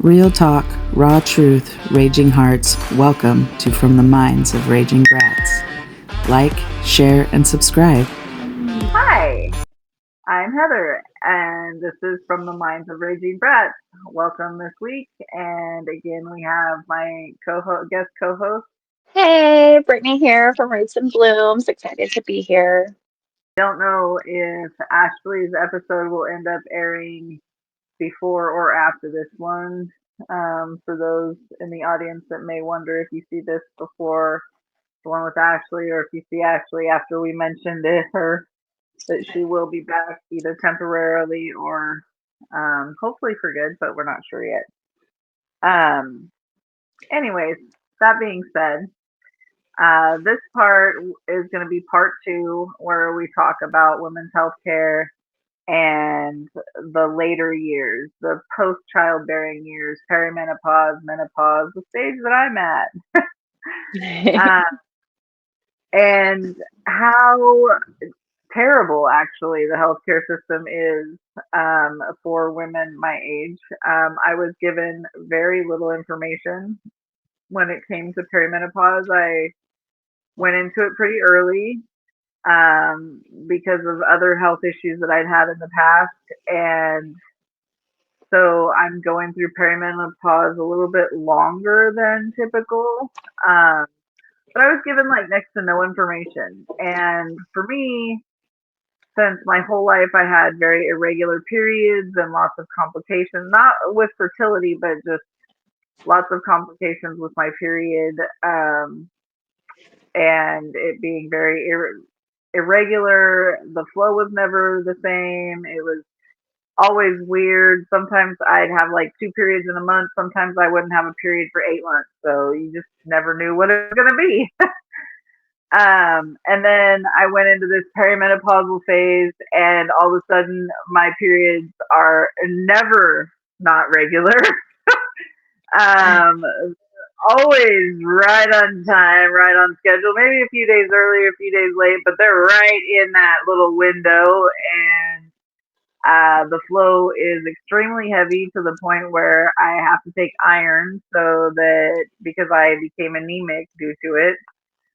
Real talk, raw truth, raging hearts. Welcome to From the Minds of Raging Brats. Like, share, and subscribe. Hi, I'm Heather, and this is From the Minds of Raging Brats. Welcome this week, and again, we have my guest co-host. Hey, Brittany here from Roots and Blooms. Excited to be here. Don't know if Ashley's episode will end up airing before or after this one. For those in the audience that may wonder if you see this before the one with Ashley, or if you see Ashley after we mentioned it, or that she will be back either temporarily or hopefully for good, but we're not sure yet. Um, Anyways, that being said, this part is going to be part two where we talk about women's health care and the later years, the post childbearing years, perimenopause, menopause, the stage that I'm at. And how terrible actually the healthcare system is for women my age. I was given very little information when it came to perimenopause. I went into it pretty early because of other health issues that I'd had in the past. And so I'm going through perimenopause a little bit longer than typical. Um, but I was given like next to no information. And for me, since my whole life I had very irregular periods and lots of complications, not with fertility, but just lots of complications with my period, and it being very irregular. The flow was never the same. It was always weird. Sometimes I'd have like two periods in a month. Sometimes I wouldn't have a period for 8 months. So you just never knew what it was going to be. And then I went into this perimenopausal phase, and all of a sudden my periods are never not regular. um, Always right on time, right on schedule. Maybe a few days early, a few days late, but they're right in that little window. And the flow is extremely heavy to the point where I have to take iron so that because I became anemic due to it,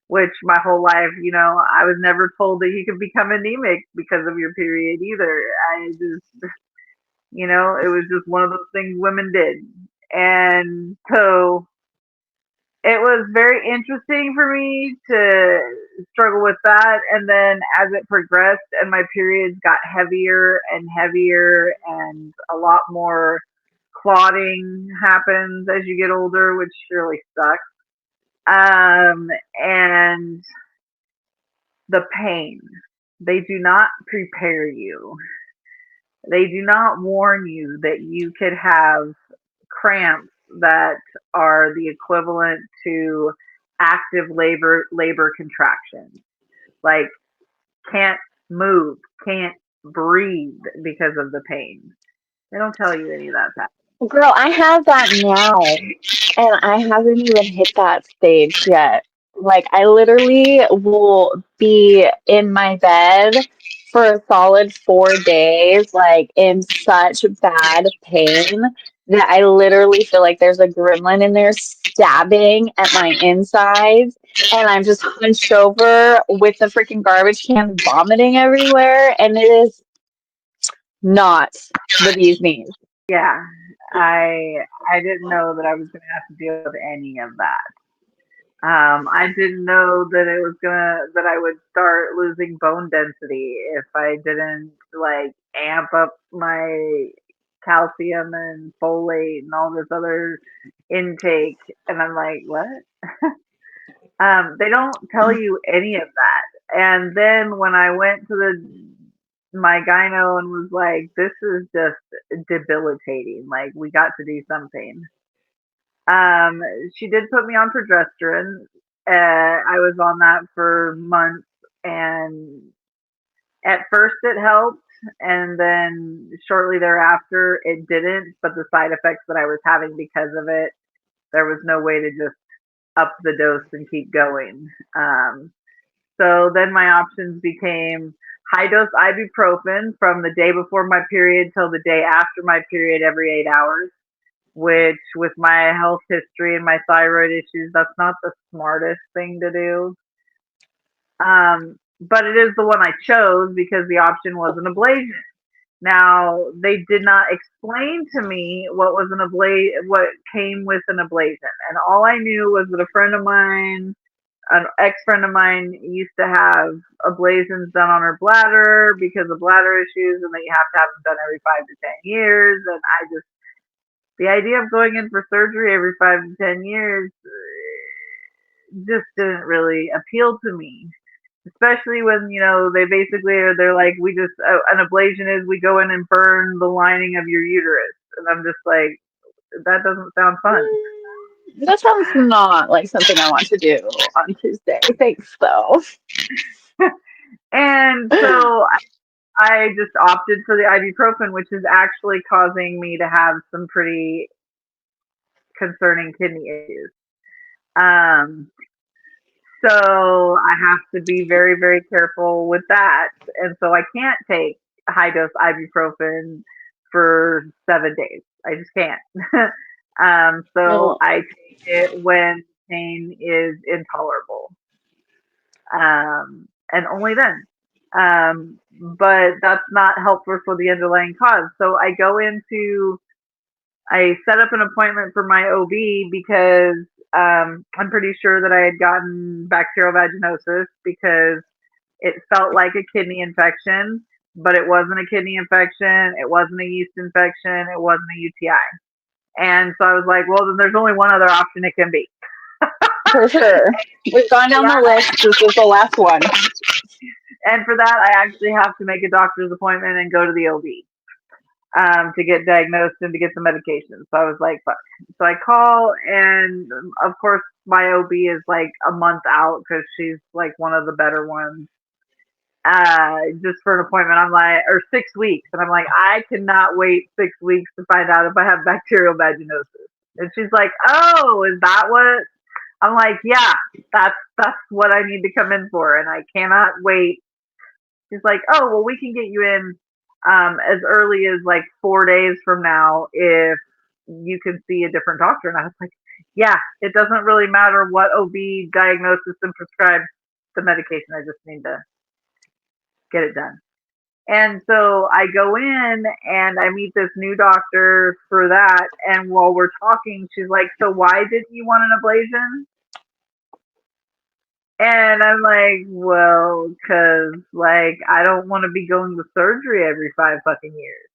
which my whole life, I was never told that you could become anemic because of your period either. I just, it was just one of those things women did. And so it was very interesting for me to struggle with that. And then as it progressed and my periods got heavier and heavier and a lot more clotting happens as you get older, which really sucks. And the pain. They do not prepare you. They do not warn you that you could have cramps that are the equivalent to active labor contractions. Like can't move, can't breathe because of the pain. They don't tell you any of that stuff. Girl, I have that now, and I haven't even hit that stage yet. Like, I literally will be in my bed for a solid 4 days, like in such bad pain that I literally feel like there's a gremlin in there stabbing at my insides, and I'm just hunched over with the freaking garbage can vomiting everywhere, and it is not the bee's knees. Yeah, I didn't know that I was going to have to deal with any of that. I didn't know that that I would start losing bone density if I didn't like amp up my calcium and folate and all this other intake. And I'm like, what? They don't tell you any of that. And then when I went to my gyno and was like, this is just debilitating. Like we got to do something. Um, she did put me on progesterone. I was on that for months, and at first it helped, and then shortly thereafter it didn't. But the side effects that I was having because of it, there was no way to just up the dose and keep going. So then my options became high dose ibuprofen from the day before my period till the day after my period every 8 hours. which with my health history and my thyroid issues, that's not the smartest thing to do. But it is the one I chose because the option was an ablation. Now, they did not explain to me what came with an ablation. And all I knew was that a friend of mine, an ex-friend of mine, used to have ablations done on her bladder because of bladder issues, and that you have to have them done every 5 to 10 years. And the idea of going in for surgery every 5 to 10 years just didn't really appeal to me. Especially when, they're like, an ablation is we go in and burn the lining of your uterus. And I'm just like, that doesn't sound fun. That sounds not like something I want to do on Tuesday. Thanks, though. And so I just opted for the ibuprofen, which is actually causing me to have some pretty concerning kidney issues. So I have to be very, very careful with that. And so I can't take high dose ibuprofen for 7 days. I just can't. So I take it when pain is intolerable. And only then. But that's not helpful for the underlying cause. So I set up an appointment for my OB because I'm pretty sure that I had gotten bacterial vaginosis because it felt like a kidney infection, but it wasn't a kidney infection. It wasn't a yeast infection. It wasn't a UTI. And so I was like, well, then there's only one other option it can be. For sure. We've gone down the list. This is the last one. And for that, I actually have to make a doctor's appointment and go to the OB. To get diagnosed and to get the medication. So I was like, fuck. So I call, and of course, my OB is like a month out because she's like one of the better ones. Just for an appointment, I'm like, or 6 weeks. And I'm like, I cannot wait 6 weeks to find out if I have bacterial vaginosis. And she's like, oh, is that what? I'm like, yeah, that's what I need to come in for. And I cannot wait. She's like, oh, well, we can get you in as early as like 4 days from now if you can see a different doctor. And I was like, yeah, it doesn't really matter what OB diagnosis and prescribes the medication. I just need to get it done. And so I go in and I meet this new doctor for that. And while we're talking, she's like, so why didn't you want an ablation? And I'm like, well, because, like, I don't want to be going to surgery every 5 fucking years.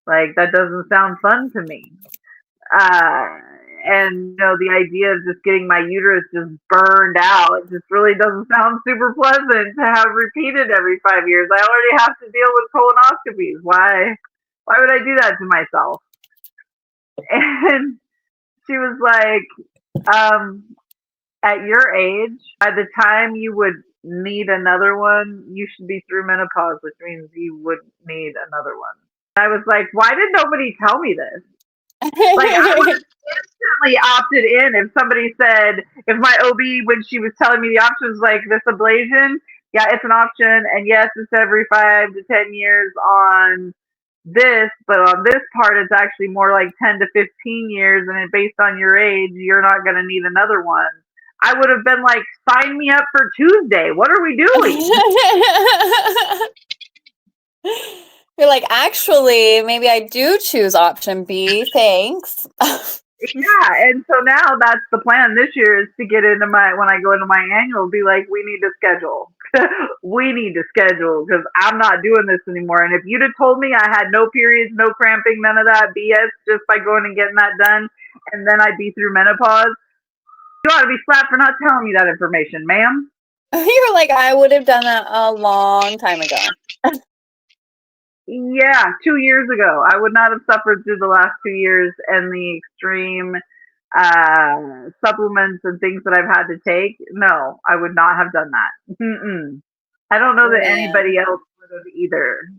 Like, that doesn't sound fun to me. And, the idea of just getting my uterus just burned out, it just really doesn't sound super pleasant to have repeated every 5 years. I already have to deal with colonoscopies. Why would I do that to myself? And she was like, at your age, by the time you would need another one, you should be through menopause, which means you would need another one. I was like, why did nobody tell me this? Like, I would have instantly opted in if somebody said, if my OB, when she was telling me the options, like this ablation, yeah, it's an option, and yes, it's every 5 to 10 years on this, but on this part, it's actually more like 10 to 15 years, and based on your age, you're not going to need another one. I would have been like, sign me up for Tuesday. What are we doing? You're like, actually, maybe I do choose option B. Thanks. Yeah, and so now that's the plan this year is to get into when I go into my annual, be like, we need to schedule. We need to schedule because I'm not doing this anymore. And if you'd have told me I had no periods, no cramping, none of that BS just by going and getting that done, and then I'd be through menopause, you ought to be slapped for not telling me that information, ma'am. You're like, I would have done that a long time ago. Yeah, 2 years ago. I would not have suffered through the last 2 years and the extreme supplements and things that I've had to take. No, I would not have done that. Mm-mm. I don't know that anybody else would have either.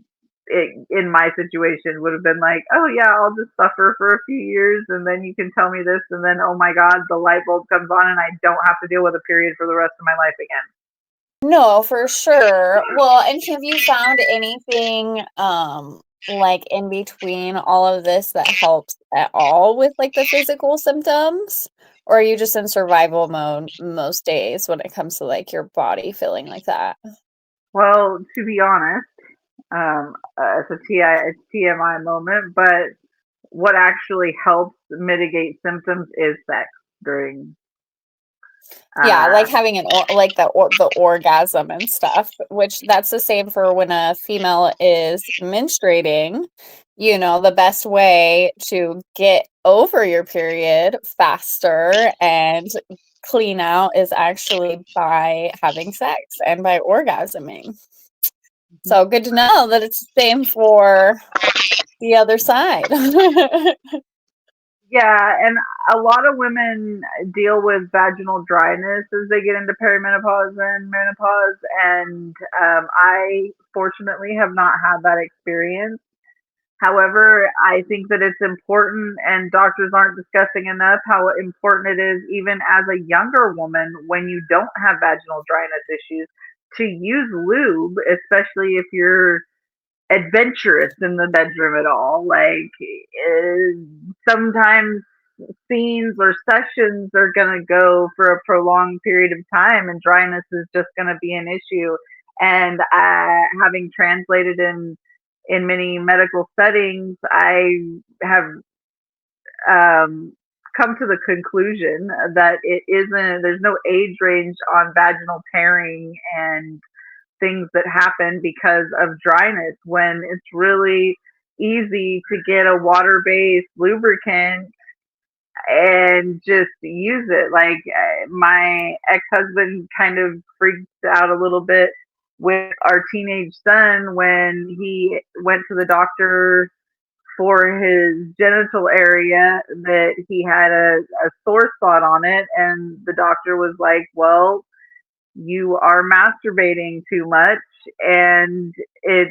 In my situation would have been like, oh yeah, I'll just suffer for a few years and then you can tell me this and then, oh my God, the light bulb comes on and I don't have to deal with a period for the rest of my life again. No, for sure. Well, and have you found anything like in between all of this that helps at all with like the physical symptoms? Or are you just in survival mode most days when it comes to like your body feeling like that? Well, to be honest, it's a TMI moment, but what actually helps mitigate symptoms is sex during Yeah, uh like having like the orgasm and stuff, which that's the same for when a female is menstruating. You know, the best way to get over your period faster and clean out is actually by having sex and by orgasming. So good to know that it's the same for the other side. yeah, and a lot of women deal with vaginal dryness as they get into perimenopause and menopause, and I fortunately have not had that experience. However, I think that it's important, and doctors aren't discussing enough how important it is, even as a younger woman, when you don't have vaginal dryness issues, to use lube, especially if you're adventurous in the bedroom at all. Like, sometimes scenes or sessions are going to go for a prolonged period of time, and dryness is just going to be an issue. And having translated in many medical settings, I have come to the conclusion that it isn't. There's no age range on vaginal tearing and things that happen because of dryness, when it's really easy to get a water-based lubricant and just use it. Like, my ex-husband kind of freaked out a little bit with our teenage son when he went to the doctor for his genital area, that he had a sore spot on it, and the doctor was like, well, you are masturbating too much, and it's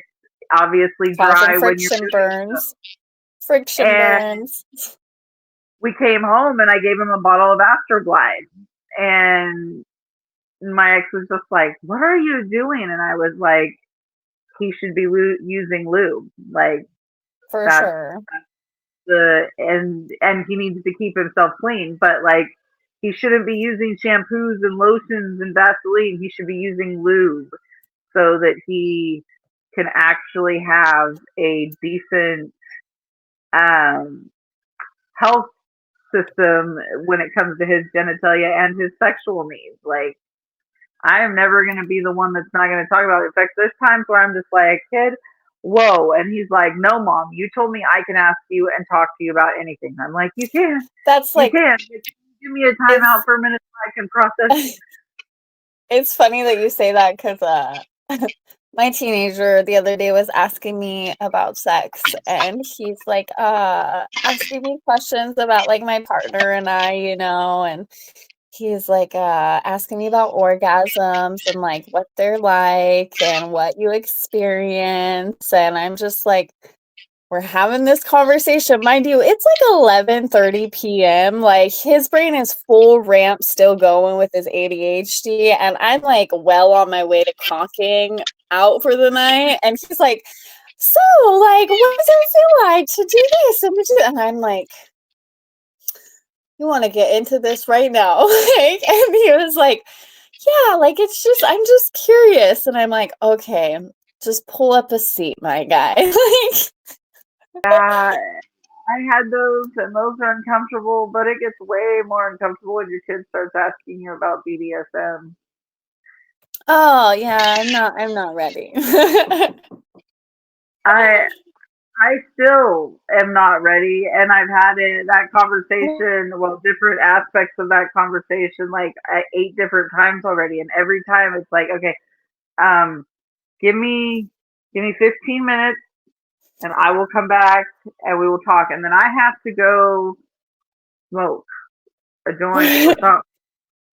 obviously Causing dry when you're friction doing so. burns. Friction And burns. we came home and I gave him a bottle of Astroglide, and my ex was just like, "What are you doing?" And I was like, "He should be using lube. Like, For that's sure. and he needs to keep himself clean, but like, he shouldn't be using shampoos and lotions and Vaseline. He should be using lube so that he can actually have a decent um, health system when it comes to his genitalia and his sexual needs. Like, I am never going to be the one that's not going to talk about it. In fact, there's times where I'm just like, kid, whoa. And he's like, no, mom, you told me I can ask you and talk to you about anything. I'm like, you can. That's You like, can. Give me a timeout it's for a minute so I can process. it's funny that you say that because my teenager the other day was asking me about sex, and he's like asking me questions about like my partner and I, you know, and he's like asking me about orgasms and like what they're like and what you experience, and I'm just like, we're having this conversation. Mind you, it's like 11:30 p.m. Like his brain is full ramp, still going with his ADHD, and I'm like well on my way to conking out for the night. And he's like, "So, like, what does it feel like to do this and to do?" And I'm like, "You want to get into this right now?" Like, and he was like, "Yeah, like it's just I'm just curious." And I'm like, "Okay, just pull up a seat, my guy." Like. Yeah, I had those, and those are uncomfortable, but it gets way more uncomfortable when your kid starts asking you about BDSM. Oh, yeah, I'm not ready. I I still am not ready, and I've had that conversation, well, different aspects of that conversation, like 8 different times already, and every time it's like, okay, um, give me 15 minutes, and I will come back and we will talk, and then I have to go smoke a joint or something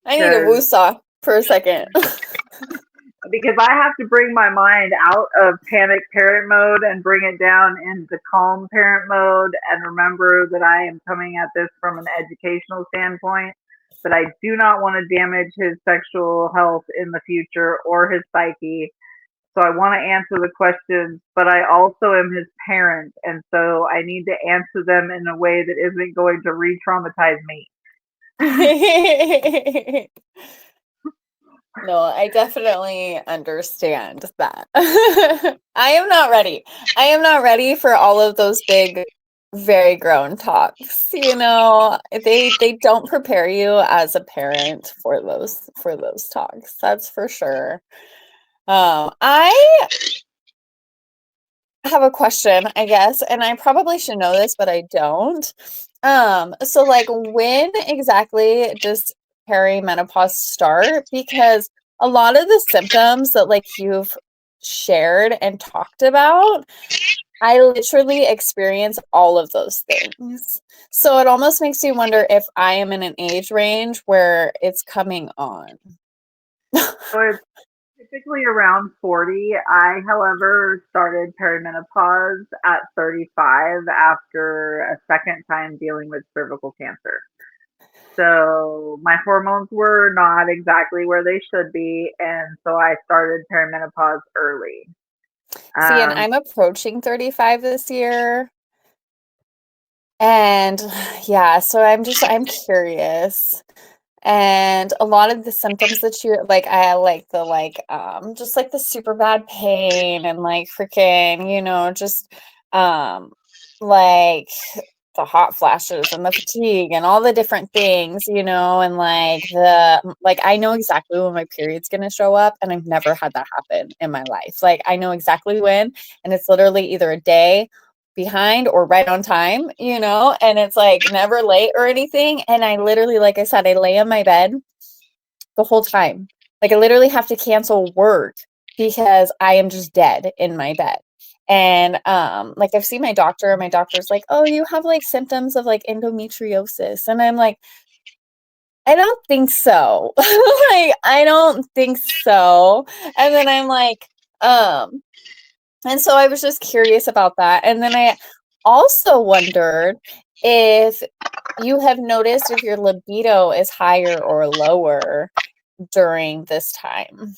I need a because woosah for a second. I have to bring my mind out of panic parent mode and bring it down into calm parent mode, and remember that I am coming at this from an educational standpoint, that I do not want to damage his sexual health in the future or his psyche. So I want to answer the questions, but I also am his parent. And so I need to answer them in a way that isn't going to re-traumatize me. No, I definitely understand that. I am not ready. I am not ready for all of those big, very grown talks. You know, they don't prepare you as a parent for those talks. That's for sure. I have a question, I guess, and I probably should know this, but I don't. So like when exactly does perimenopause start? Because a lot of the symptoms that like you've shared and talked about, I literally experience all of those things. So it almost makes you wonder if I am in an age range where it's coming on. So it's typically around 40. I, however, started perimenopause at 35 after a second time dealing with cervical cancer. So my hormones were not exactly where they should be, and so I started perimenopause early. See, and Um, I'm approaching 35 this year. And yeah, so I'm curious. And a lot of the symptoms that you like, I like the just like the super bad pain and like freaking, just um like the hot flashes and the fatigue and all the different things, and like I know exactly when my period's gonna show up, and I've never had that happen in my life. Like I know exactly when, and it's literally either a day behind or right on time, and it's like never late or anything. And I literally, like I said, I lay in my bed the whole time. Like I literally have to cancel work because I am just dead in my bed. And like I've seen my doctor, and my doctor's like, "Oh, you have like symptoms of like endometriosis." And I'm like, "I don't think so." Like I don't think so. And then I'm like, and so I was just curious about that. And then I also wondered if you have noticed if your libido is higher or lower during this time.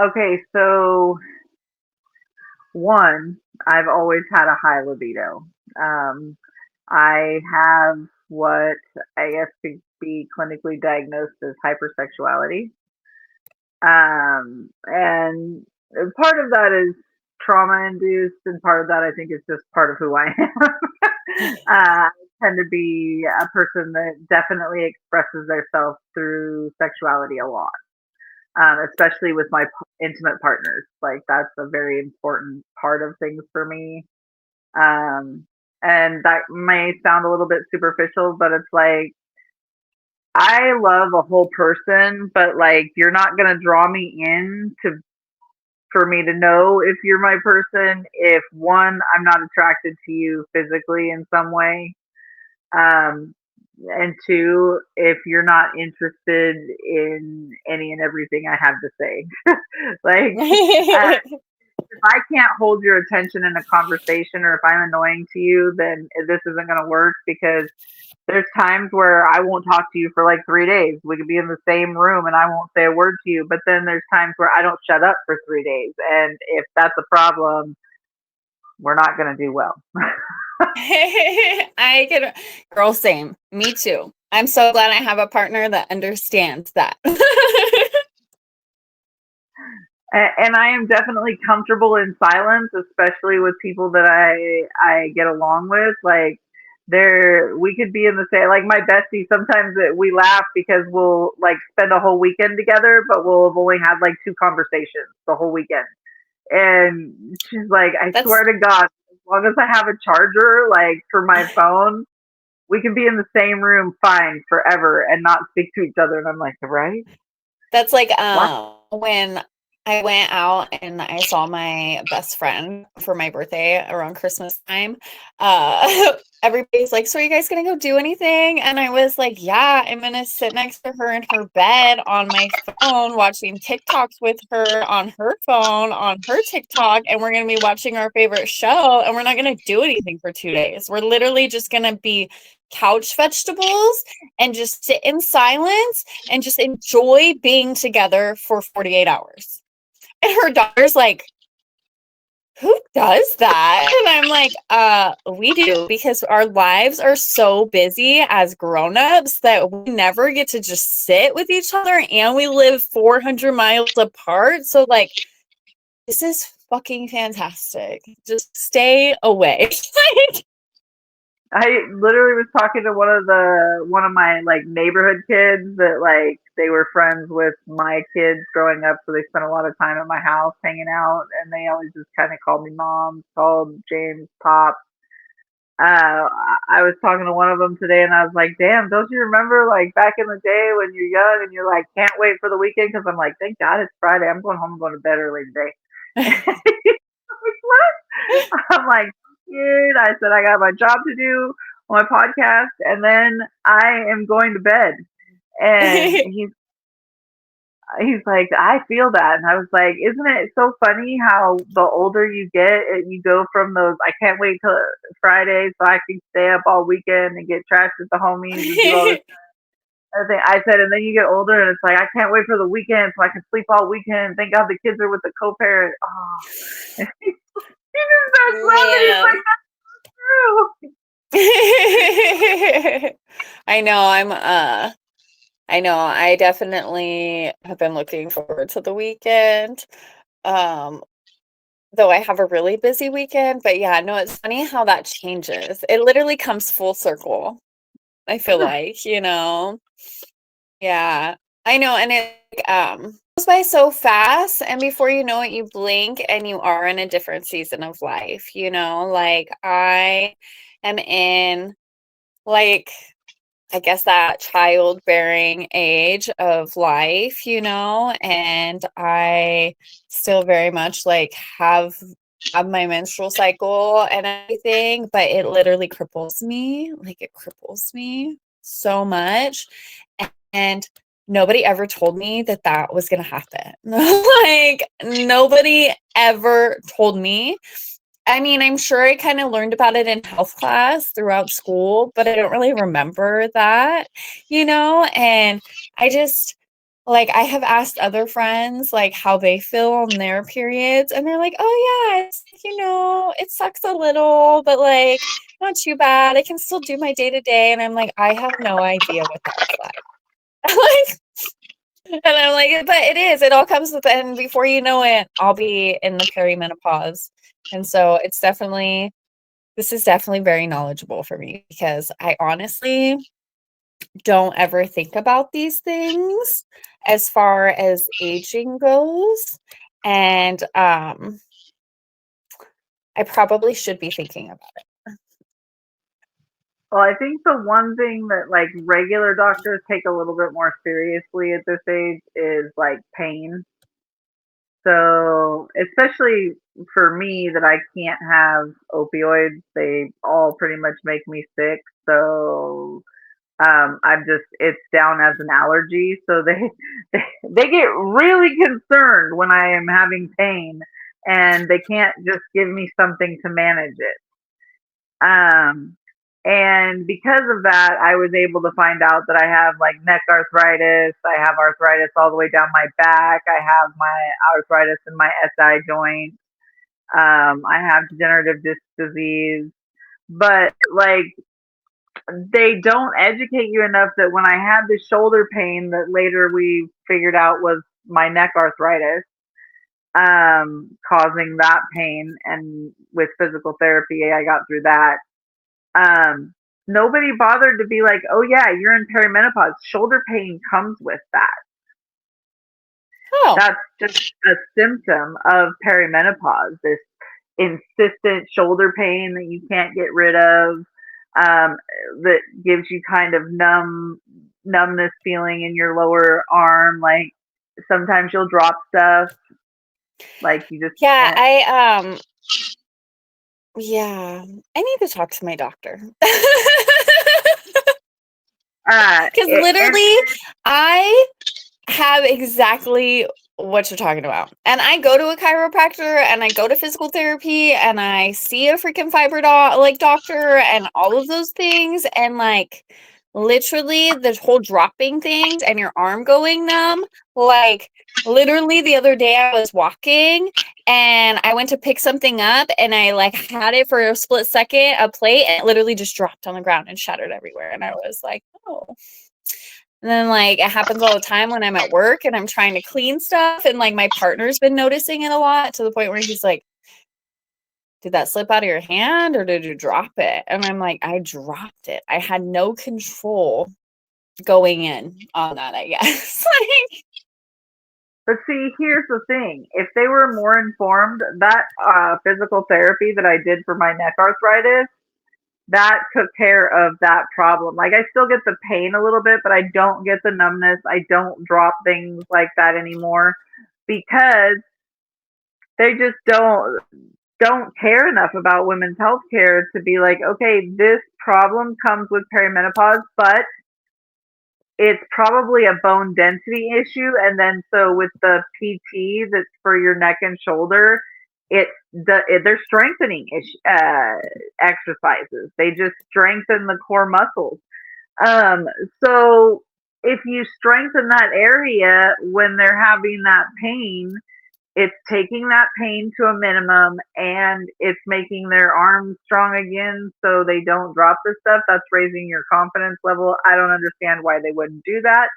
okay, so one, I've always had a high libido. Um, I have what I guess could be clinically diagnosed as hypersexuality. And part of that is trauma induced, and part of that I think is just part of who I am. I tend to be a person that definitely expresses themselves through sexuality a lot, especially with my intimate partners. Like that's a very important part of things for me. Um, and that may sound a little bit superficial, but it's like I love a whole person, but like you're not gonna draw me in to for me to know if you're my person if one, I'm not attracted to you physically in some way, um, and two, if you're not interested in any and everything I have to say. Like, if I can't hold your attention in a conversation, or if I'm annoying to you, then this isn't going to work, because there's times where I won't talk to you for like 3 days. We could be in the same room and I won't say a word to you. But then there's times where I don't shut up for 3 days. And if that's a problem, we're not going to do well. I can, girl, same. Me too. I'm so glad I have a partner that understands that. And I am definitely comfortable in silence, especially with people that I get along with. Like we could be in the same, like my bestie. Sometimes we laugh because we'll like spend a whole weekend together, but we'll have only had like 2 conversations the whole weekend. And she's like, I That's swear to God, as long as I have a charger, like for my phone, we can be in the same room fine forever and not speak to each other. And I'm like, right? That's like What? when I went out and I saw my best friend for my birthday around Christmas time. Everybody's like, "So are you guys gonna go do anything?" And I was like, "Yeah, I'm gonna sit next to her in her bed on my phone, watching TikToks with her on her phone, on her TikTok, and we're gonna be watching our favorite show, and we're not gonna do anything for 2 days. We're literally just gonna be couch vegetables and just sit in silence and just enjoy being together for 48 hours." And her daughter's like, who does that? And I'm like, we do, because our lives are so busy as grown-ups that we never get to just sit with each other, and we live 400 miles apart. So like, this is fucking fantastic. Just stay away. I literally was talking to one of my like neighborhood kids that like they were friends with my kids growing up, so they spent a lot of time at my house hanging out, and they always just kind of called me mom, called James pop. I was talking to one of them today, and I was like, "Damn, don't you remember like back in the day when you're young and you're like can't wait for the weekend?" Because I'm like, "Thank God it's Friday. I'm going home and going to bed early today." Like, what? I'm like, dude, I said I got my job to do, my podcast, and then I am going to bed. And he's like, I feel that. And I was like, isn't it so funny how the older you get, you go from those, I can't wait till Friday so I can stay up all weekend and get trashed with the homies and do all this other thing. I said, and then you get older and it's like, I can't wait for the weekend so I can sleep all weekend. Thank God the kids are with the co-parent. Oh. He just starts laughing. He's like, that's true. I know, I definitely have been looking forward to the weekend. Though I have a really busy weekend, but yeah, no, it's funny how that changes. It literally comes full circle. I feel like, Yeah, I know, and it goes by so fast, and before you know it, you blink and you are in a different season of life, like I am in like I guess that childbearing age of life, and I still very much like have my menstrual cycle and everything, but it literally cripples me. Like it cripples me so much. And nobody ever told me that that was going to happen. Like nobody ever told me. I mean, I'm sure I kind of learned about it in health class throughout school, but I don't really remember that, and I just like I have asked other friends like how they feel on their periods, and they're like, "Oh yeah, it's it sucks a little, but like not too bad. I can still do my day to day." And I'm like, I have no idea what that's like. Like, and I'm like, but it is. It all comes with, and before you know it, I'll be in the perimenopause. And so this is definitely very knowledgeable for me because I honestly don't ever think about these things as far as aging goes. And I probably should be thinking about it. Well, I think the one thing that like regular doctors take a little bit more seriously at this age is like pain. So, especially for me that I can't have opioids, they all pretty much make me sick. So, it's down as an allergy. So they get really concerned when I am having pain and they can't just give me something to manage it. Um, and because of that, I was able to find out that I have like neck arthritis. I have arthritis all the way down my back. I have my arthritis in my SI joint. I have degenerative disc disease. But like, they don't educate you enough that when I had the shoulder pain that later we figured out was my neck arthritis, causing that pain, and with physical therapy, I got through that. Um, Nobody bothered to be like, oh yeah, you're in perimenopause. Shoulder pain comes with that. Oh. That's just a symptom of perimenopause. This insistent shoulder pain that you can't get rid of, that gives you kind of numbness feeling in your lower arm. Like sometimes you'll drop stuff. Like you just can't. Yeah, I need to talk to my doctor. Because literally, I have exactly what you're talking about. And I go to a chiropractor and I go to physical therapy and I see a freaking doctor and all of those things. And like, literally the whole dropping things and your arm going numb. Like, literally the other day I was walking and I went to pick something up and I like had it for a split second, a plate, and it literally just dropped on the ground and shattered everywhere. And I was like, oh. And then like it happens all the time when I'm at work and I'm trying to clean stuff, and like my partner's been noticing it a lot, to the point where he's like, did that slip out of your hand or did you drop it? And I'm like, I dropped it. I had no control going in on that, I guess. Like, But see, here's the thing. If they were more informed, that physical therapy that I did for my neck arthritis, that took care of that problem. Like, I still get the pain a little bit, but I don't get the numbness. I don't drop things like that anymore because they just don't care enough about women's health care to be like, okay, this problem comes with perimenopause, but it's probably a bone density issue. And then so with the PT that's for your neck and shoulder, they're strengthening exercises. They just strengthen the core muscles. So if you strengthen that area when they're having that pain, it's taking that pain to a minimum and it's making their arms strong again so they don't drop this stuff. That's raising your confidence level. I don't understand why they wouldn't do that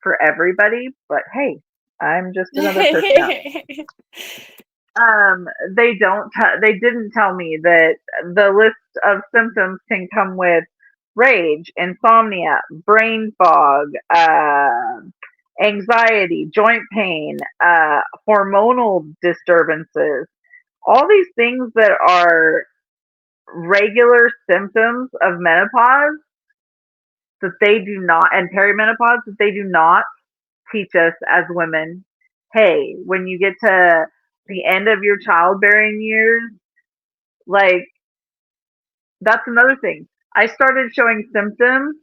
for everybody, but hey, I'm just another person. They didn't tell me that the list of symptoms can come with rage, insomnia, brain fog, anxiety, joint pain, hormonal disturbances, all these things that are regular symptoms of menopause that they do not, and perimenopause that they do not teach us as women. Hey, when you get to the end of your childbearing years, like, that's another thing. I started showing symptoms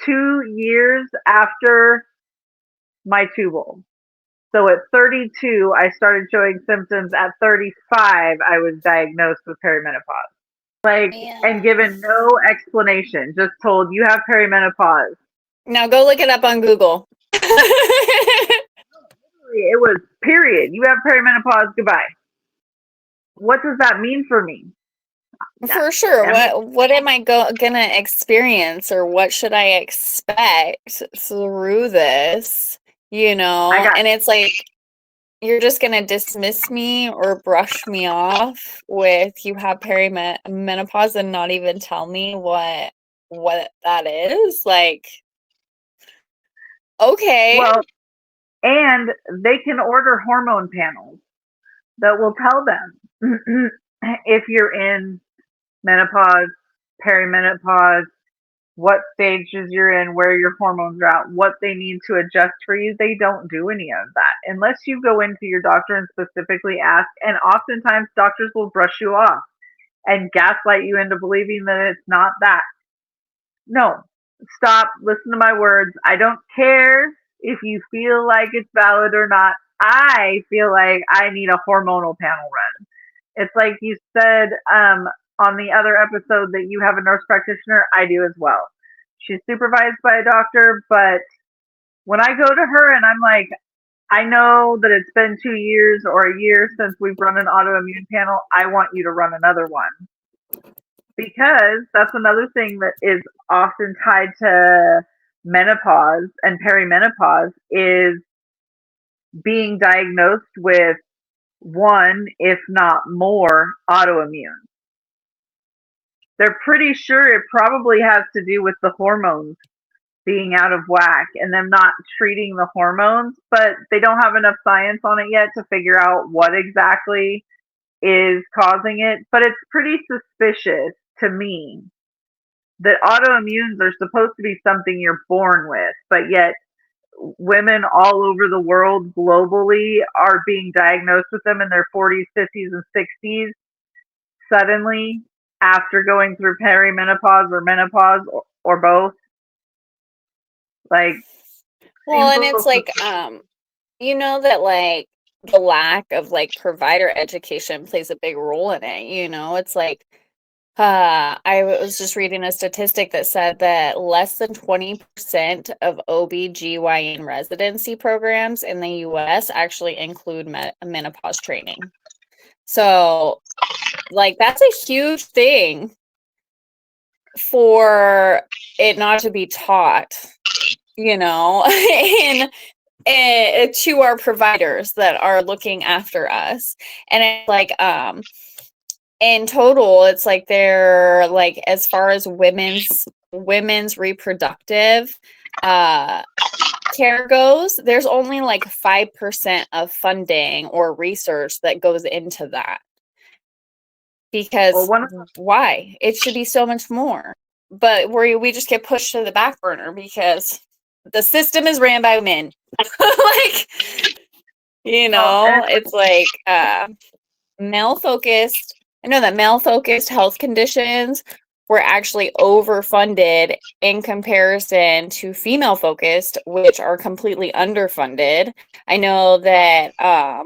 2 years after my tubal. So at 32, I started showing symptoms. At 35, I was diagnosed with perimenopause. Like, and given no explanation, just told you have perimenopause. Now go look it up on Google. It was period. You have perimenopause. Goodbye. What does that mean for me? For sure. What am I gonna experience, or what should I expect through this? And it's like, you're just gonna dismiss me or brush me off with you have perimenopause and not even tell me what that is. Like, okay. Well, and they can order hormone panels that will tell them if you're in menopause, perimenopause, what stages you're in, where your hormones are at, what they need to adjust for you. They don't do any of that unless you go into your doctor and specifically ask. And oftentimes doctors will brush you off and gaslight you into believing that it's not that. No, stop, listen to my words. I don't care if you feel like it's valid or not. I feel like I need a hormonal panel run. It's like you said on the other episode that you have a nurse practitioner. I do as well. She's supervised by a doctor, but when I go to her and I'm like, I know that it's been 2 years or a year since we've run an autoimmune panel. I want you to run another one. Because that's another thing that is often tied to menopause and perimenopause is being diagnosed with one, if not more, autoimmune. They're pretty sure it probably has to do with the hormones being out of whack and them not treating the hormones, but they don't have enough science on it yet to figure out what exactly is causing it. But it's pretty suspicious to me that autoimmunes are supposed to be something you're born with, but yet women all over the world globally are being diagnosed with them in their 40s, 50s, and 60s suddenly after going through perimenopause or menopause or both. Like, well, and it's like, that like the lack of like provider education plays a big role in it. It's like I was just reading a statistic that said that less than 20% of OB/GYN residency programs in the US actually include menopause training. So, like, that's a huge thing for it not to be taught, you know, and to our providers that are looking after us. And it's like, in total, it's like they're like, as far as women's reproductive care goes, there's only like 5% of funding or research that goes into that. Because why? It should be so much more. But we just get pushed to the back burner because the system is ran by men. Like, you know, it's like male focused. I know that male focused health conditions were actually overfunded in comparison to female focused, which are completely underfunded. I know that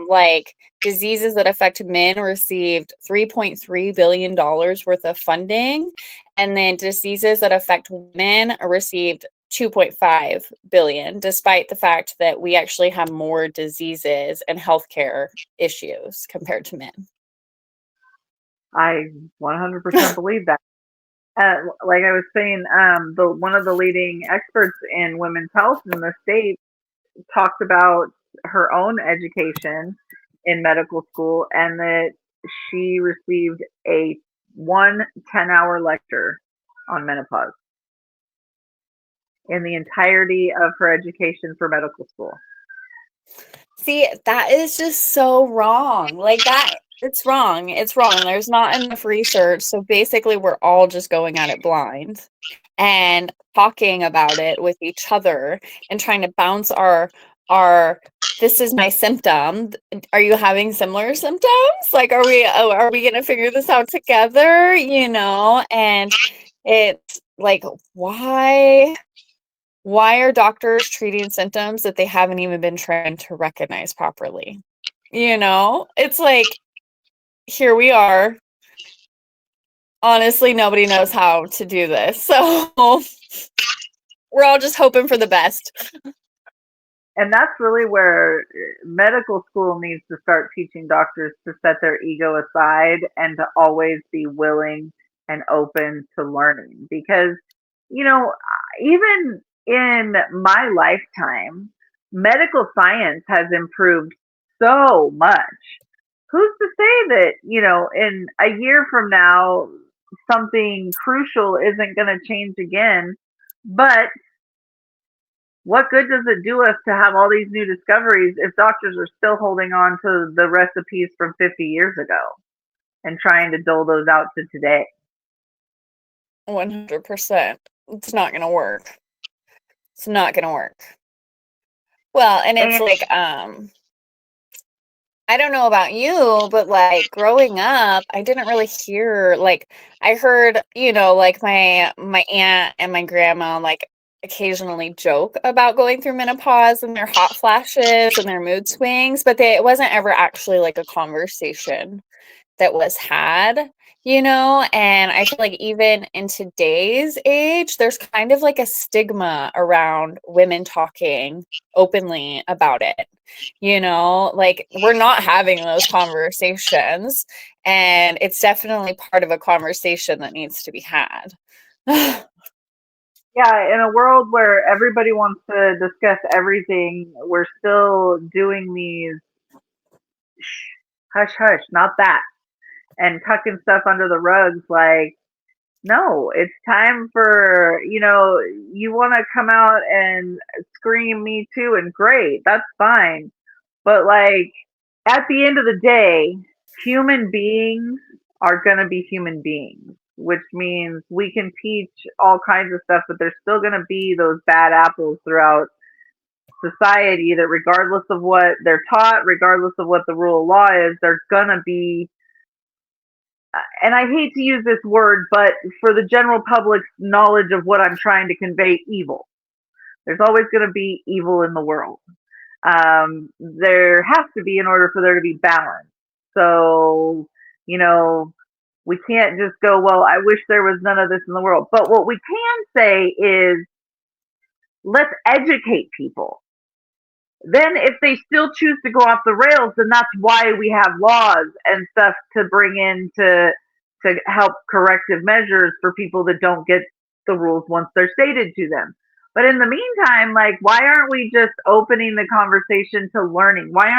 like diseases that affect men received $3.3 billion worth of funding, and then diseases that affect women received 2.5 billion, despite the fact that we actually have more diseases and healthcare issues compared to men. I 100% believe that. Like I was saying, one of the leading experts in women's health in the state talked about her own education in medical school, and that she received a 10-hour lecture on menopause in the entirety of her education for medical school. See, that is just so wrong. Like that, it's wrong. It's wrong. There's not enough research. So basically, we're all just going at it blind and talking about it with each other and trying to bounce our this is my symptom. Are you having similar symptoms? Like, are we going to figure this out together? You know, and it's like, why are doctors treating symptoms that they haven't even been trained to recognize properly? You know, it's like, here we are. Honestly, nobody knows how to do this. So we're all just hoping for the best. And that's really where medical school needs to start teaching doctors to set their ego aside and to always be willing and open to learning. Because, you know, even in my lifetime, medical science has improved so much. Who's to say that, you know, in a year from now, something crucial isn't going to change again? But what good does it do us to have all these new discoveries if doctors are still holding on to the recipes from 50 years ago and trying to dole those out to today? 100%. It's not going to work. It's not going to work. Well, and it's like, I don't know about you, but like growing up, I didn't really hear, like, I heard, you know, like my aunt and my grandma like occasionally joke about going through menopause and their hot flashes and their mood swings, but it wasn't ever actually like a conversation that was had, you know. And I feel like even in today's age, there's kind of like a stigma around women talking openly about it, you know, like we're not having those conversations, and it's definitely part of a conversation that needs to be had. Yeah, in a world where everybody wants to discuss everything, we're still doing these hush hush, not that, and tucking stuff under the rugs. Like, no, it's time for, you know, you want to come out and scream me too, and great, that's fine. But like, at the end of the day, human beings are going to be human beings, which means we can teach all kinds of stuff, but there's still going to be those bad apples throughout society that, regardless of what they're taught, regardless of what the rule of law is, there's going to be, and I hate to use this word, but for the general public's knowledge of what I'm trying to convey, evil. There's always going to be evil in the world. There has to be, in order for there to be balance. So, you know, We can't just go, well, I wish there was none of this in the world. But what we can say is, let's educate people. Then if they still choose to go off the rails, then that's why we have laws and stuff to bring in to help corrective measures for people that don't get the rules once they're stated to them. But in the meantime, like, why aren't we just opening the conversation to learning? Why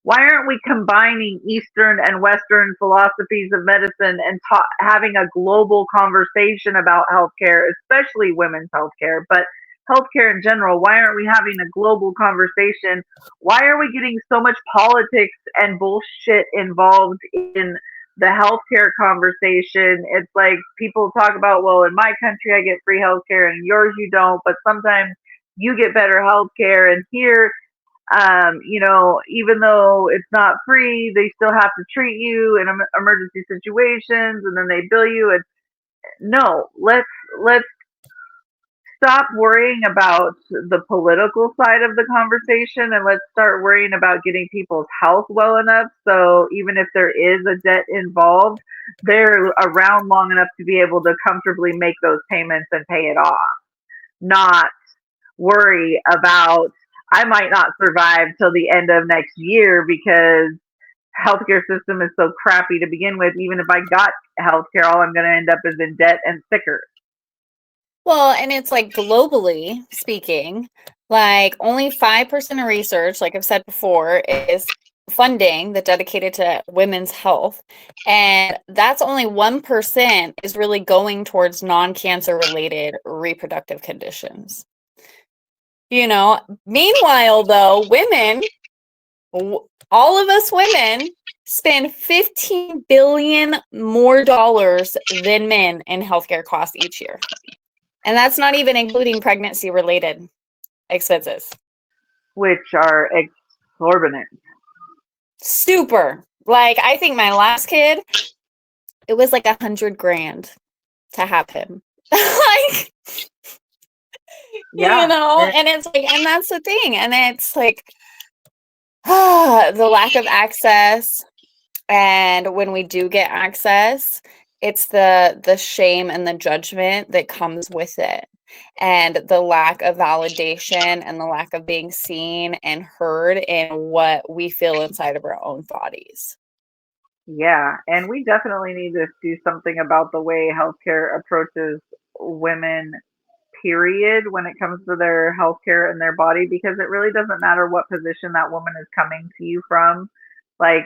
aren't we combining Eastern and Western philosophies of medicine and having a global conversation about healthcare, especially women's healthcare, but healthcare in general? Why aren't we having a global conversation? Why are we getting so much politics and bullshit involved in the healthcare conversation? It's like people talk about, well, in my country I get free healthcare and in yours you don't, but sometimes you get better healthcare, and here, even though it's not free, they still have to treat you in emergency situations, and then they bill you. And no, let's stop worrying about the political side of the conversation, and let's start worrying about getting people's health well enough so even if there is a debt involved, they're around long enough to be able to comfortably make those payments and pay it off. Not worry about, I might not survive till the end of next year because healthcare system is so crappy to begin with. Even if I got healthcare, all I'm going to end up is in debt and sicker. Well, and it's like globally speaking, like only 5% of research, like I've said before, is funding that dedicated to women's health. And that's only 1% is really going towards non-cancer related reproductive conditions. Meanwhile, though, women, all of us women spend $15 billion more dollars than men in healthcare costs each year. And that's not even including pregnancy-related expenses. Which are exorbitant. Super. Like, I think my last kid, it was like $100,000 to have him. Like, yeah. And it's like, and that's the thing. And it's like, the lack of access. And when we do get access, it's the shame and the judgment that comes with it, and the lack of validation and the lack of being seen and heard in what we feel inside of our own bodies. Yeah, and we definitely need to do something about the way healthcare approaches women, period, when it comes to their healthcare and their body, because it really doesn't matter what position that woman is coming to you from. Like,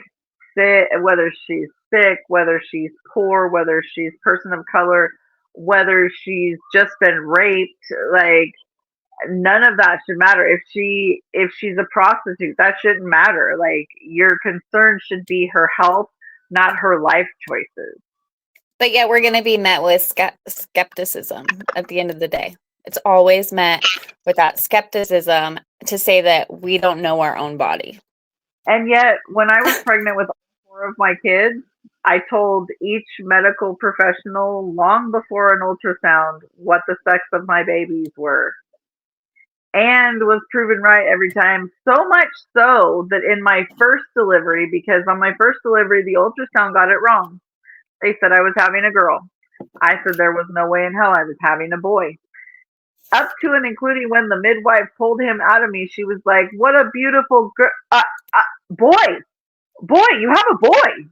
whether she's sick, whether she's poor, whether she's person of color, whether she's just been raped, like, none of that should matter. If she's a prostitute, that shouldn't matter. Like, your concern should be her health, not her life choices. But yet we're going to be met with skepticism at the end of the day. It's always met with that skepticism to say that we don't know our own body. And yet, when I was pregnant with all 4 of my kids, I told each medical professional long before an ultrasound what the sex of my babies were. And was proven right every time. So much so that in my first delivery, because on my first delivery, the ultrasound got it wrong. They said I was having a girl. I said there was no way in hell I was having a boy. Up to and including when the midwife pulled him out of me, she was like, "What a beautiful boy! Boy, you have a boy."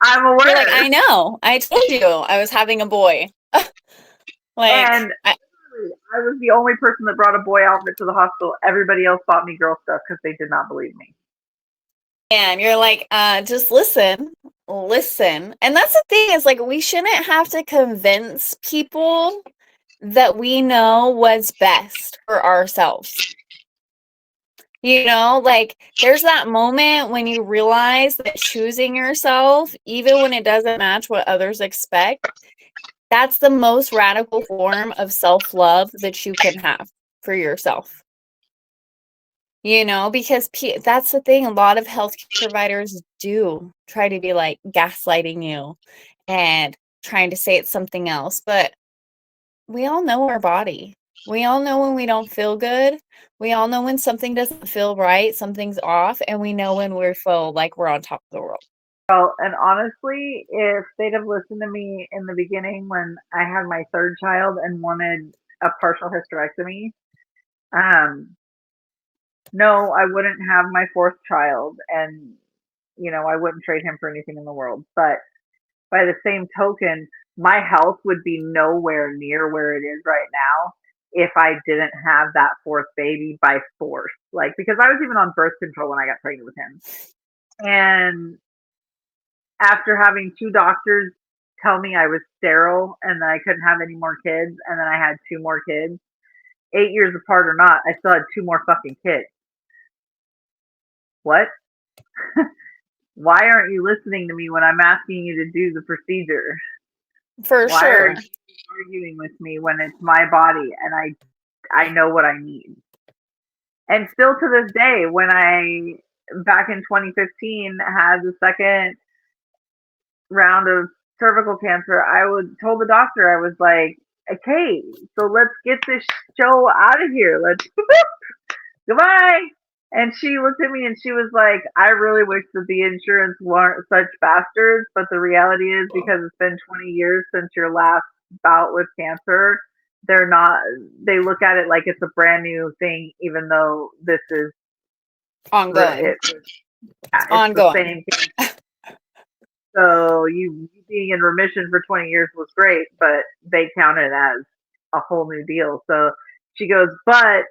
I'm aware. You're like, I know. I told you I was having a boy. And I was the only person that brought a boy outfit to the hospital. Everybody else bought me girl stuff because they did not believe me. And you're like, just listen. And that's the thing, is like, we shouldn't have to convince people that we know what's best for ourselves. Like, there's that moment when you realize that choosing yourself, even when it doesn't match what others expect, that's the most radical form of self-love that you can have for yourself. Because that's the thing. A lot of healthcare providers do try to be like gaslighting you and trying to say it's something else. But we all know our body. We all know when we don't feel good. We all know when something doesn't feel right, something's off, and we know when we feel like we're on top of the world. Well, and honestly, if they'd have listened to me in the beginning when I had my third child and wanted a partial hysterectomy, um, no, I wouldn't have my fourth child, and I wouldn't trade him for anything in the world. But by the same token, my health would be nowhere near where it is right now if I didn't have that fourth baby by force. Like, because I was even on birth control when I got pregnant with him. And after having two doctors tell me I was sterile and that I couldn't have any more kids, and then I had two more kids, 8 years apart or not, I still had two more fucking kids. What? Why aren't you listening to me when I'm asking you to do the procedure? Why are you arguing with me when it's my body and I know what I need? And still to this day, when I back in 2015 had the second round of cervical cancer, told the doctor, I was like, okay, so let's get this show out of here. Let's goodbye. And she looked at me and she was like, I really wish that the insurance weren't such bastards, but the reality is because it's been 20 years since your last bout with cancer, they're not, they look at it like it's a brand new thing, even though this is ongoing. It's ongoing. The same. So you being in remission for 20 years was great, but they count it as a whole new deal. So she goes, but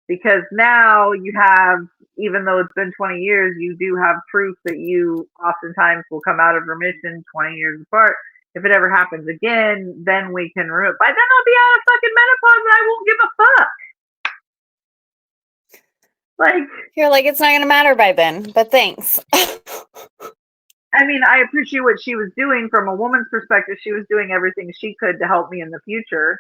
because now you have, even though it's been 20 years, you do have proof that you oftentimes will come out of remission 20 years apart. If it ever happens again, then we can remove. By then I'll be out of fucking menopause and I won't give a fuck. Like, you're like, it's not going to matter by then, but thanks. I mean, I appreciate what she was doing from a woman's perspective. She was doing everything she could to help me in the future.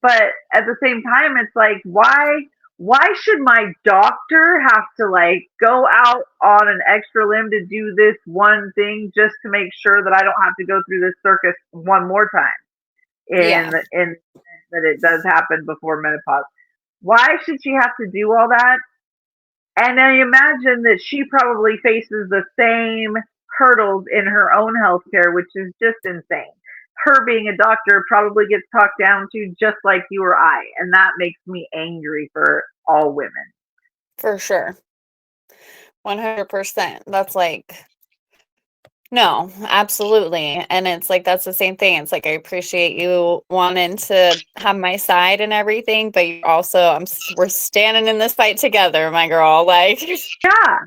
But at the same time, it's like, why should my doctor have to like go out on an extra limb to do this one thing just to make sure that I don't have to go through this circus one more time in that it does happen before menopause? Why should she have to do all that? And I imagine that she probably faces the same hurdles in her own healthcare, which is just insane. Her being a doctor probably gets talked down to just like you or I, and that makes me angry for all women. For sure. 100%. That's like, no, absolutely. And it's like, that's the same thing. It's like, I appreciate you wanting to have my side and everything, but you also, we're standing in this fight together, my girl. Like, yeah.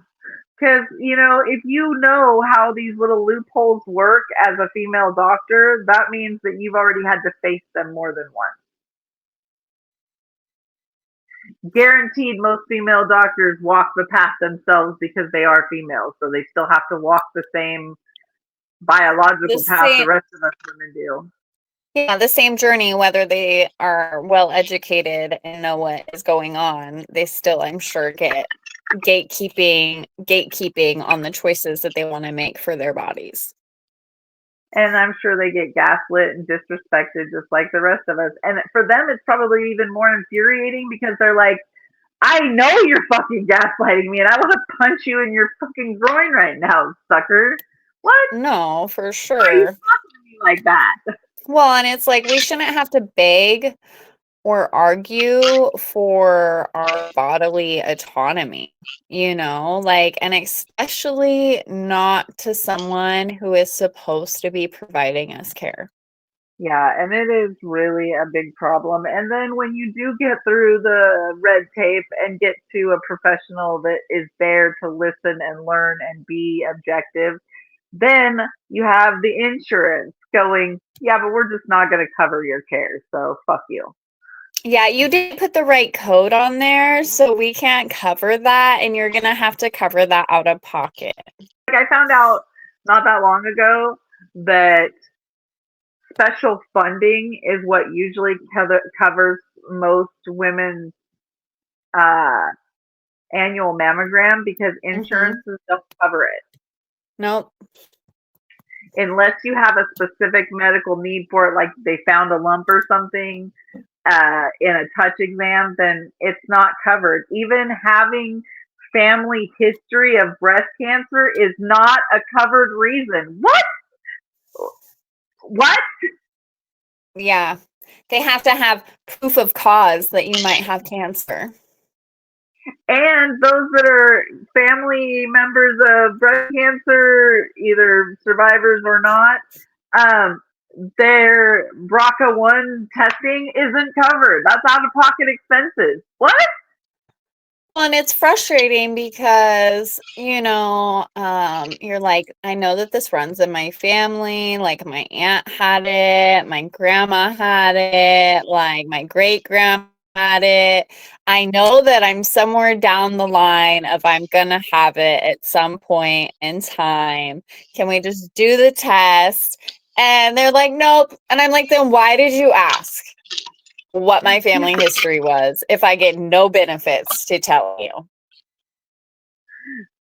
Because, if you know how these little loopholes work as a female doctor, that means that you've already had to face them more than once. Guaranteed most female doctors walk the path themselves because they are females, so they still have to walk the same biological path the rest of us women do. Yeah, the same journey, whether they are well educated and know what is going on, they still, I'm sure, get gatekeeping on the choices that they want to make for their bodies. And I'm sure they get gaslit and disrespected just like the rest of us. And for them, it's probably even more infuriating because they're like, I know you're fucking gaslighting me and I want to punch you in your fucking groin right now, sucker. What? No, for sure. Why are you talking to me like that? Well, and it's like, we shouldn't have to beg or argue for our bodily autonomy, like, and especially not to someone who is supposed to be providing us care. Yeah, and it is really a big problem. And then when you do get through the red tape and get to a professional that is there to listen and learn and be objective, then you have the insurance going, yeah, but we're just not going to cover your care, so fuck you. Yeah, you didn't put the right code on there, so we can't cover that, and you're going to have to cover that out of pocket. Like, I found out not that long ago that special funding is what usually covers most women's annual mammogram because insurances don't cover it. Nope. Unless you have a specific medical need for it, like they found a lump or something in a touch exam, then it's not covered. Even having family history of breast cancer is not a covered reason. What? What? Yeah. They have to have proof of cause that you might have cancer. And those that are family members of breast cancer, either survivors or not, their BRCA1 testing isn't covered. That's out of pocket expenses. What? Well, and it's frustrating because, you're like, I know that this runs in my family. Like, my aunt had it, my grandma had it, like, my great grandma had it. I know that I'm somewhere down the line of I'm going to have it at some point in time. Can we just do the test? And they're like, nope. And I'm like, then why did you ask what my family history was if I get no benefits to tell you?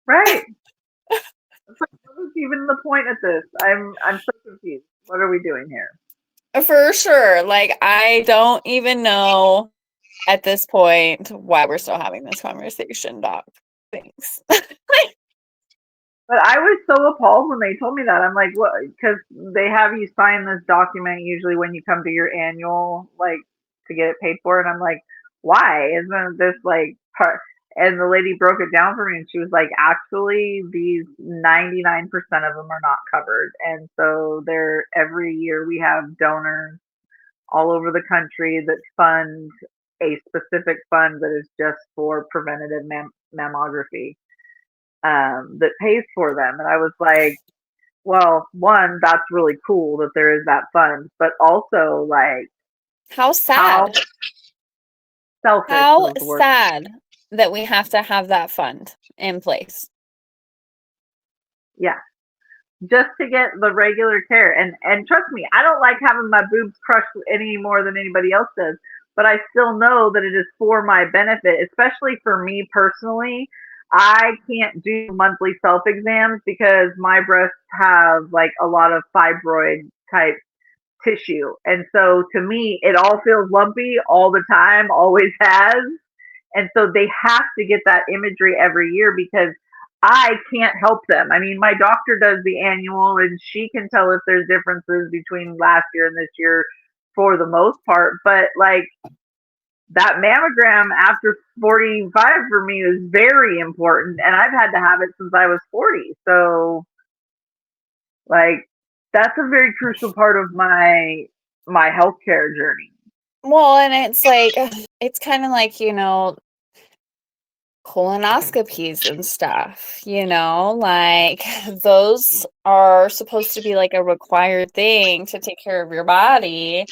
Right. What was even the point of this? I'm so confused. What are we doing here? For sure. Like, I don't even know at this point why we're still having this conversation, Doc. Thanks. But I was so appalled when they told me that. I'm like, what? Because they have you sign this document usually when you come to your annual, like, to get it paid for. And I'm like, why? Isn't this like part? And the lady broke it down for me and she was like, actually, these 99% of them are not covered. And so they're every year we have donors all over the country that fund a specific fund that is just for preventative mammography, that pays for them. And I was like, well, one, that's really cool that there is that fund, but also, like, How how sad. selfish How is the word. sad that we have to have that fund in place. Yeah. Just to get the regular care. And trust me, I don't like having my boobs crushed any more than anybody else does, but I still know that it is for my benefit, especially for me personally. I can't do monthly self exams because my breasts have like a lot of fibroid type tissue. And so to me, it all feels lumpy all the time, always has. And so they have to get that imagery every year because I can't help them. I mean, my doctor does the annual and she can tell if there's differences between last year and this year for the most part. But like that mammogram after 45 for me is very important. And I've had to have it since I was 40. So like that's a very crucial part of my healthcare journey. Well, and it's like, it's kind of like, colonoscopies and stuff, like those are supposed to be like a required thing to take care of your body,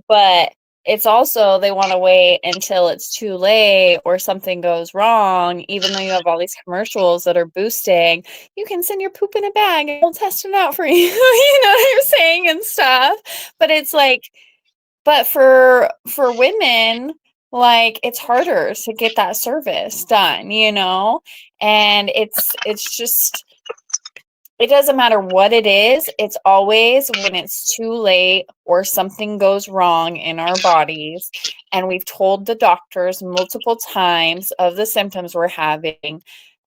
but it's also they want to wait until it's too late or something goes wrong, even though you have all these commercials that are boosting, you can send your poop in a bag and we'll test it out for you. You know what I'm saying and stuff. But it's like, but for women, like it's harder to get that service done, and it's just, it doesn't matter what it is, it's always when it's too late or something goes wrong in our bodies and we've told the doctors multiple times of the symptoms we're having,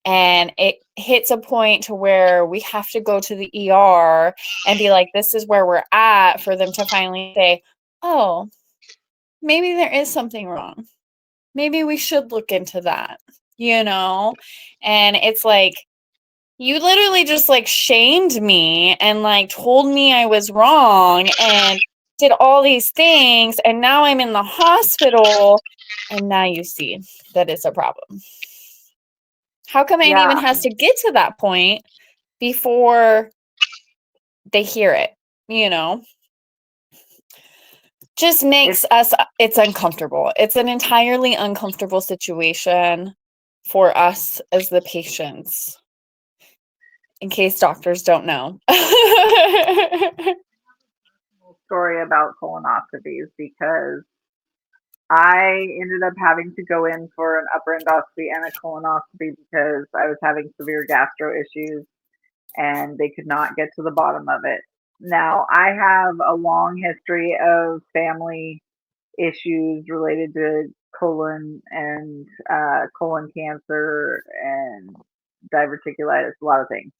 and it hits a point to where we have to go to the ER and be like, this is where we're at, for them to finally say, oh, maybe there is something wrong. Maybe we should look into that, And it's like, you literally just like shamed me and like told me I was wrong and did all these things. And now I'm in the hospital and now you see that it's a problem. How come it even has to get to that point before they hear it, Just makes it's uncomfortable. It's an entirely uncomfortable situation for us as the patients, in case doctors don't know. Story about colonoscopies because I ended up having to go in for an upper endoscopy and a colonoscopy because I was having severe gastro issues and they could not get to the bottom of it. Now, I have a long history of family issues related to colon and colon cancer and diverticulitis, a lot of things.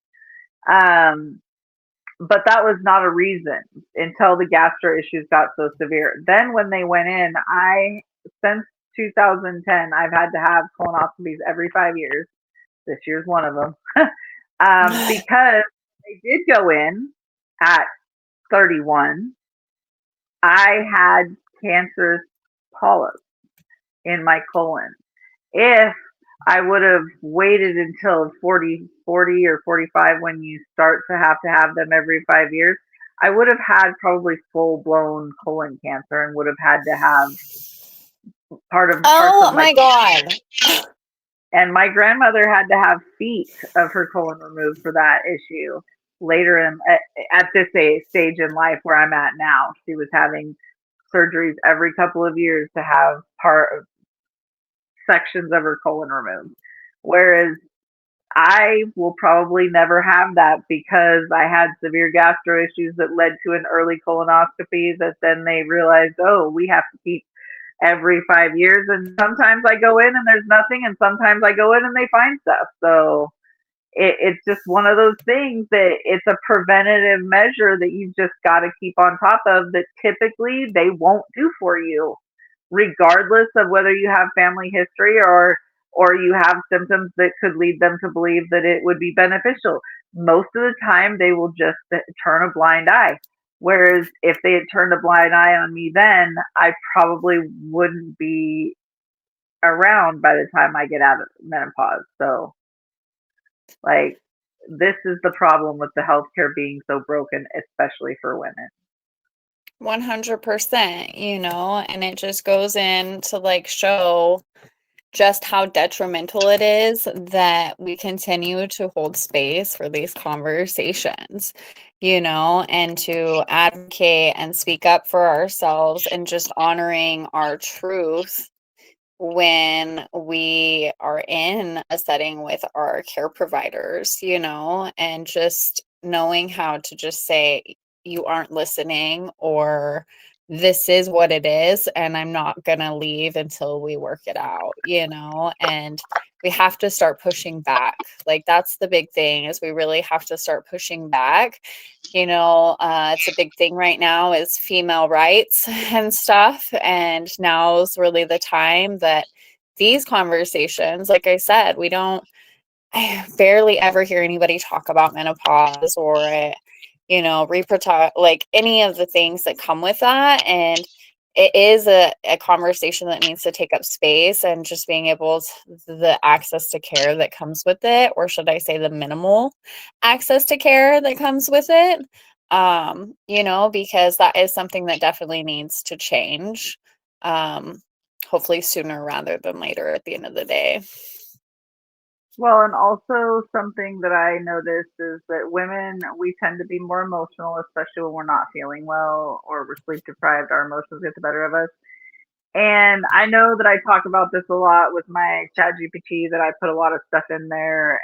But that was not a reason until the gastro issues got so severe. Then when they went in, since 2010, I've had to have colonoscopies every 5 years. This year's one of them. Because they did go in at 31. I had cancerous polyps in my colon. If I would have waited until 40 or 45 when you start to have them every 5 years, I would have had probably full blown colon cancer and would have had to have parts Oh of my God. and my grandmother had to have feet of her colon removed for that issue later at this stage in life where I'm at now. She was having surgeries every couple of years to have sections of her colon removed. Whereas I will probably never have that because I had severe gastro issues that led to an early colonoscopy that then they realized, oh, we have to keep every 5 years. And sometimes I go in and there's nothing, and sometimes I go in and they find stuff. So it's just one of those things that it's a preventative measure that you've just got to keep on top of that typically they won't do for you, regardless of whether you have family history or you have symptoms that could lead them to believe that it would be beneficial. Most of the time, they will just turn a blind eye. Whereas if they had turned a blind eye on me then, I probably wouldn't be around by the time I get out of menopause. So, like, this is the problem with the healthcare being so broken, especially for women. 100%, and it just goes in to like show just how detrimental it is that we continue to hold space for these conversations, and to advocate and speak up for ourselves and just honoring our truth when we are in a setting with our care providers, and just knowing how to just say, you aren't listening, or this is what it is, and I'm not going to leave until we work it out, and we have to start pushing back. Like, that's the big thing, is we really have to start pushing back. It's a big thing right now is female rights and stuff. And now's really the time that these conversations, like I said, I barely ever hear anybody talk about menopause or reproductive, like any of the things that come with that. And it is a conversation that needs to take up space, and just being able to the access to care that comes with it, or should I say the minimal access to care that comes with it, because that is something that definitely needs to change, hopefully sooner rather than later at the end of the day. Well, and also something that I noticed is that women, we tend to be more emotional, especially when we're not feeling well or we're sleep deprived. Our emotions get the better of us. And I know that I talk about this a lot with my chat GPT, that I put a lot of stuff in there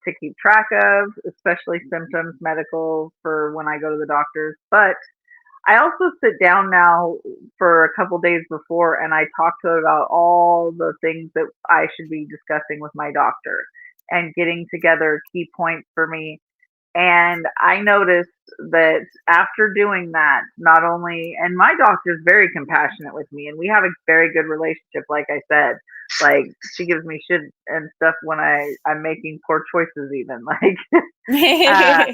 to keep track of, especially symptoms, medical, for when I go to the doctors. But I also sit down now for a couple days before and I talk to it about all the things that I should be discussing with my doctor and getting together key points for me. And I noticed that after doing that, not only, and my doctor's very compassionate with me and we have a very good relationship, like I said, like she gives me shit and stuff when I'm making poor choices even, uh,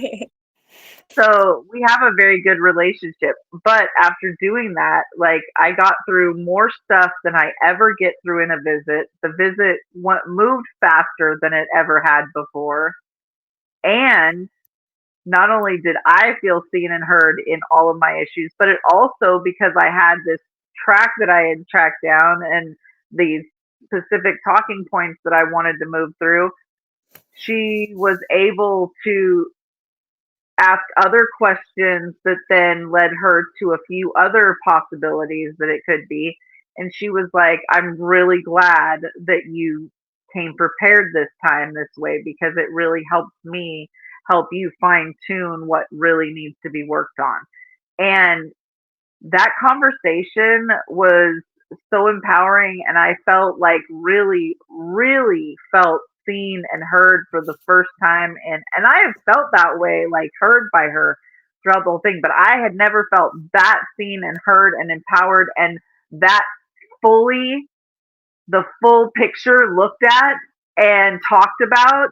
so we have a very good relationship. But after doing that, like I got through more stuff than I ever get through in a visit. The visit moved faster than it ever had before. And not only did I feel seen and heard in all of my issues, but it also, because I had this track that I had tracked down and these specific talking points that I wanted to move through, she was able to ask other questions that then led her to a few other possibilities that it could be. And she was like, I'm really glad that you came prepared this time this way, because it really helps me help you fine tune what really needs to be worked on. And that conversation was so empowering, and I felt like really, really felt seen and heard for the first time. And I have felt that way, like heard by her throughout the whole thing, but I had never felt that seen and heard and empowered and that fully the full picture looked at and talked about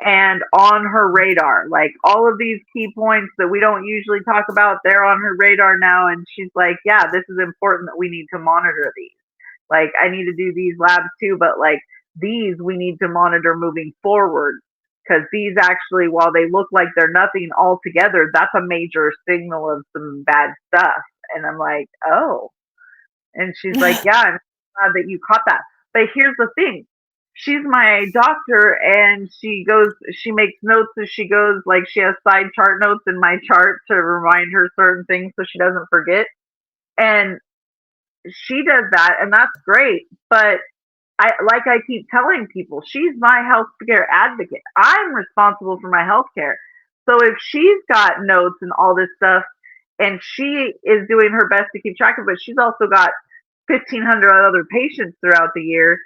and on her radar. Like all of these key points that we don't usually talk about, they're on her radar now. And she's like, yeah, this is important that we need to monitor these. Like, I need to do these labs too, but like these we need to monitor moving forward. Because these actually, while they look like they're nothing altogether, that's a major signal of some bad stuff. And I'm like, oh. And she's like, yeah, I'm glad that you caught that. But here's the thing. She's my doctor and she makes notes as she goes, like she has side chart notes in my chart to remind her certain things so she doesn't forget. And she does that and that's great. But I keep telling people, she's my healthcare advocate. I'm responsible for my healthcare. So if she's got notes and all this stuff and she is doing her best to keep track of it, she's also got 1,500 other patients throughout the year.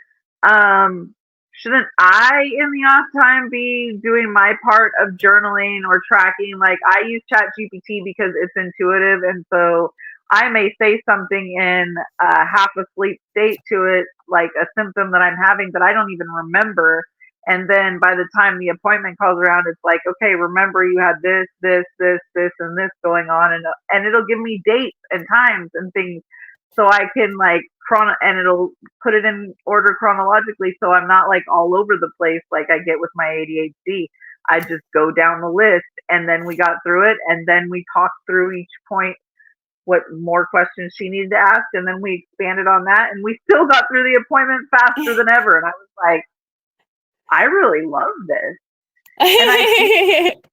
Shouldn't I, in the off time, be doing my part of journaling or tracking? Like I use ChatGPT because it's intuitive, and so I may say something in a half asleep state to it, like a symptom that I'm having that I don't even remember. And then by the time the appointment calls around, it's like, okay, remember you had this, this, this, this, and this going on, and it'll give me dates and times and things so I can like and it'll put it in order chronologically so I'm not like all over the place like I get with my ADHD. I just go down the list and then we got through it and then we talked through each point what more questions she needed to ask and then we expanded on that and we still got through the appointment faster than ever and I was like, I really love this. And I think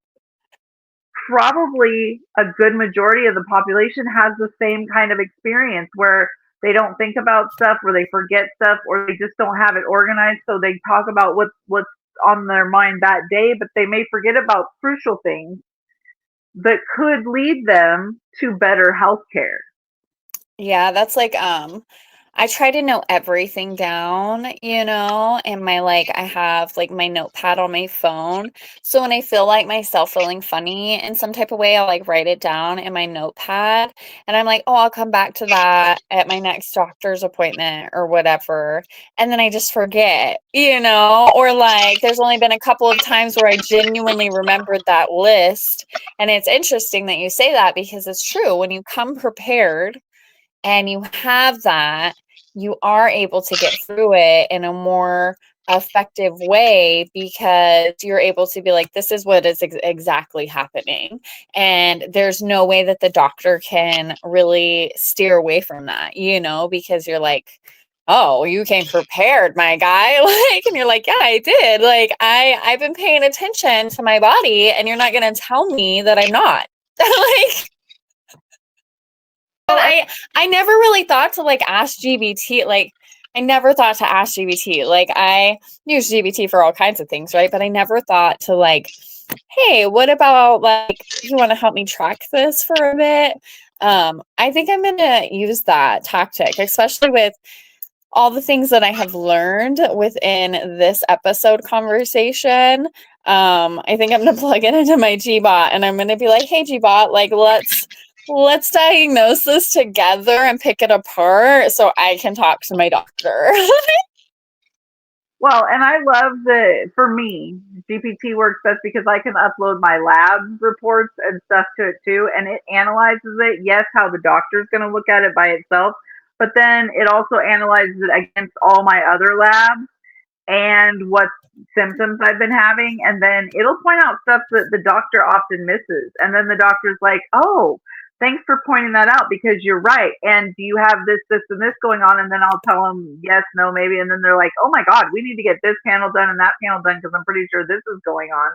probably a good majority of the population has the same kind of experience where they don't think about stuff or they forget stuff or they just don't have it organized. So they talk about what's on their mind that day, but they may forget about crucial things that could lead them to better health care. Yeah, that's like I try to know everything down, and I have like my notepad on my phone. So when I feel like myself feeling funny in some type of way, I'll like write it down in my notepad and I'm like, oh, I'll come back to that at my next doctor's appointment or whatever. And then I just forget, or like there's only been a couple of times where I genuinely remembered that list. And it's interesting that you say that because it's true. When you come prepared and you have that, you are able to get through it in a more effective way because you're able to be like, this is what is exactly happening. And there's no way that the doctor can really steer away from that, because you're like, oh, you came prepared, my guy. Like, and you're like, yeah, I did. Like, I've been paying attention to my body and you're not going to tell me that I'm not. Like, but I never really thought to like ask GBT. Like I never thought to ask GBT. Like I use GBT for all kinds of things, right? But I never thought to like, hey, what about like you want to help me track this for a bit? I think I'm gonna use that tactic, especially with all the things that I have learned within this episode conversation. I think I'm gonna plug it into my Gbot and I'm gonna be like, hey Gbot, like let's diagnose this together and pick it apart so I can talk to my doctor. Well, and I love that for me, GPT works best because I can upload my lab reports and stuff to it too, and it analyzes it. Yes, how the doctor's going to look at it by itself, but then it also analyzes it against all my other labs and what symptoms I've been having. And then it'll point out stuff that the doctor often misses. And then the doctor's like, oh, thanks for pointing that out because you're right. And do you have this, this, and this going on? And then I'll tell them yes, no, maybe. And then they're like, oh my God, we need to get this panel done and that panel done because I'm pretty sure this is going on.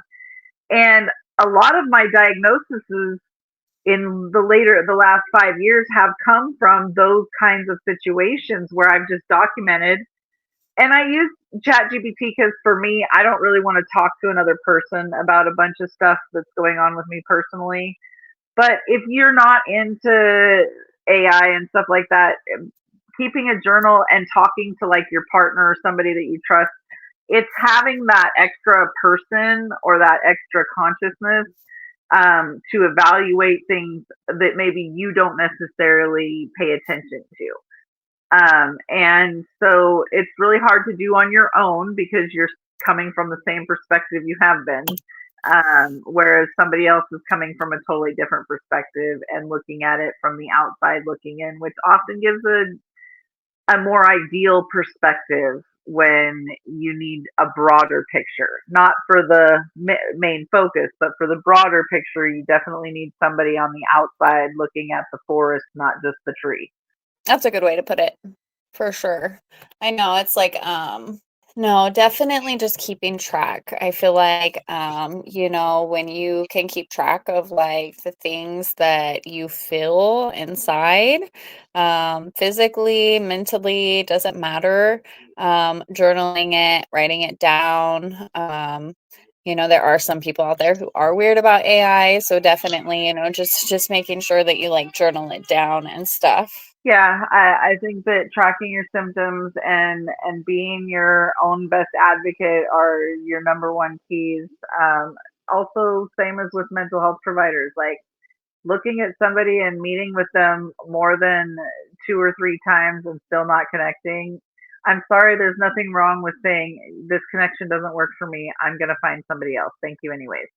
And a lot of my diagnoses in the last 5 years have come from those kinds of situations where I've just documented. And I use ChatGPT because for me, I don't really want to talk to another person about a bunch of stuff that's going on with me personally. But if you're not into AI and stuff like that, keeping a journal and talking to like your partner or somebody that you trust, it's having that extra person or that extra consciousness to evaluate things that maybe you don't necessarily pay attention to. And so it's really hard to do on your own because you're coming from the same perspective you have been. Whereas somebody else is coming from a totally different perspective and looking at it from the outside looking in, which often gives a more ideal perspective when you need a broader picture. Not for the main focus, but for the broader picture, you definitely need somebody on the outside looking at the forest, not just the tree. That's a good way to put it. For sure. I know it's like, no, definitely just keeping track. I feel like, when you can keep track of like the things that you feel inside, physically, mentally, doesn't matter. Journaling it, writing it down. There are some people out there who are weird about AI, so definitely, just making sure that you like journal it down and stuff. Yeah, I think that tracking your symptoms and being your own best advocate are your number one keys. Also, same as with mental health providers, like looking at somebody and meeting with them more than 2 or 3 times and still not connecting. I'm sorry, there's nothing wrong with saying this connection doesn't work for me. I'm going to find somebody else. Thank you, anyways.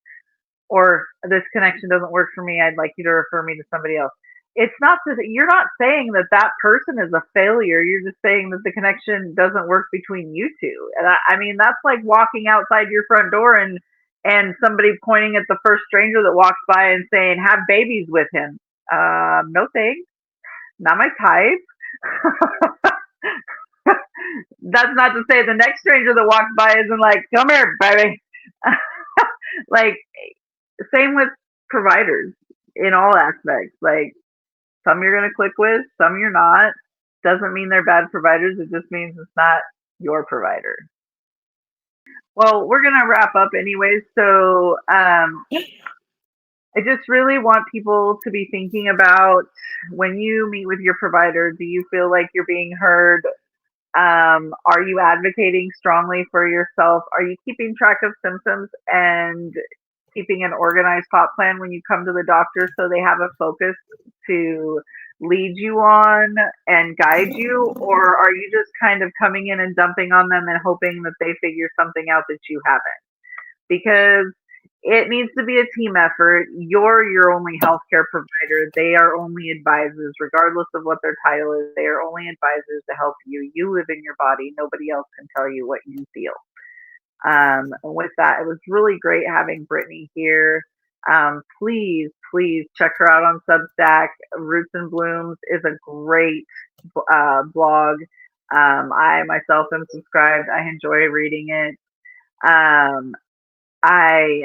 Or this connection doesn't work for me. I'd like you to refer me to somebody else. It's not that you're not saying that that person is a failure. You're just saying that the connection doesn't work between you two. And I mean, that's like walking outside your front door and somebody pointing at the first stranger that walks by and saying, "Have babies with him." No thanks. Not my type. That's not to say the next stranger that walks by isn't like, "Come here, baby." Like, same with providers in all aspects. Like, some you're going to click with, some you're not. Doesn't mean they're bad providers. It just means it's not your provider. Well, we're going to wrap up anyways. So I just really want people to be thinking about when you meet with your provider, do you feel like you're being heard? Are you advocating strongly for yourself? Are you keeping track of symptoms and keeping an organized plot plan when you come to the doctor so they have a focus to lead you on and guide you? Or are you just kind of coming in and dumping on them and hoping that they figure something out that you haven't? Because it needs to be a team effort. You're your only healthcare provider. They are only advisors, regardless of what their title is. They are only advisors to help you. You live in your body. Nobody else can tell you what you feel. With that, it was really great having Brittany here. Please check her out on Substack. Roots and Blooms is a great blog. I myself am subscribed. I enjoy reading it. I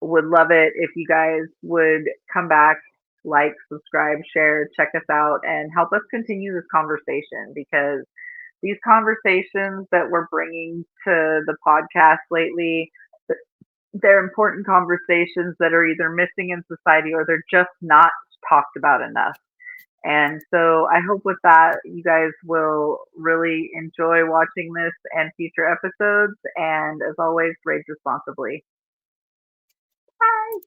would love it if you guys would come back, like, subscribe, share, check us out, and help us continue this conversation, because these conversations that we're bringing to the podcast lately, they're important conversations that are either missing in society or they're just not talked about enough. And so I hope with that, you guys will really enjoy watching this and future episodes. And as always, rage responsibly. Bye.